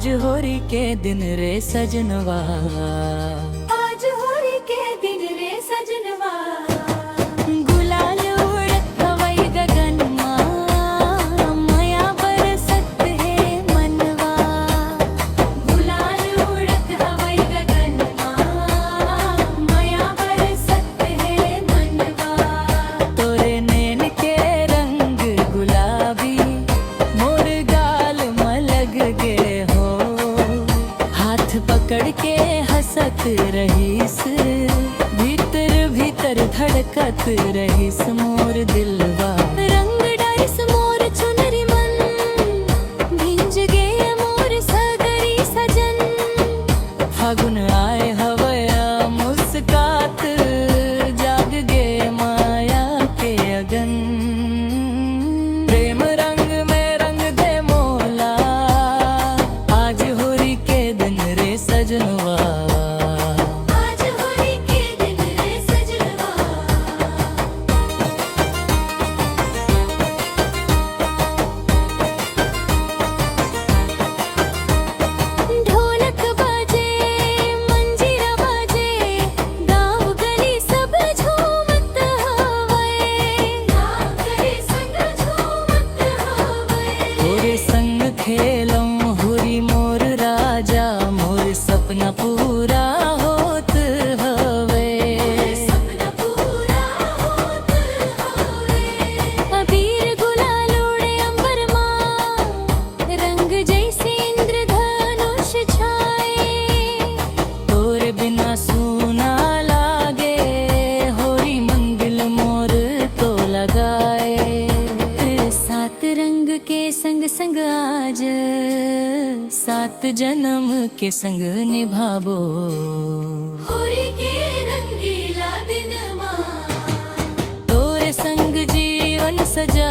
आज होरी के दिन रे सजनवा, आज होरी के दिन रे सजनवा। गुलाल उड़त हवै गगनमा, माया बरसत है मनवा। गुलाल उड़त हवै गगनमा, माया बरसत है मनवा। तोरे नैन के रंग गुलाबी, मोर गाल मलग गे हो। हाथ पकड़ के हंसत रहीस, भीतर भीतर धड़कत रहीस मोर दिलवा। रंग डाइस मोर चुनरी मन, भिंज गे मोर सगरी सजन। फागुन आए हवया मुस्कात, जाग गे माया के अगन। प्रेम रंग में रंग दे मोला, आज होरी के दिन रे सजनवा। आज होरी के दिन रे सजनवा। ढोलक बाजे, मंजीरा बाजे, गाँव गली सब झूमत हवै। गाँव गली सब झूमत हवै। तोरे संग खेलम होरी मोर राजा, मोर सपना पूरा होत हवे। सपना पूरा होत हवै। अबीर गुलाल उड़े अंबर माँ, रंग जैसे इंद्रधनुष छाए। तोरे बिना सूना लागे, होरी मंगल मोर तो लगाए। सात रंग के संग संग आज, सात जन्म के संग निभाबो। होरी के रंगीला दिन माँ, तोरे संग जीवन सजा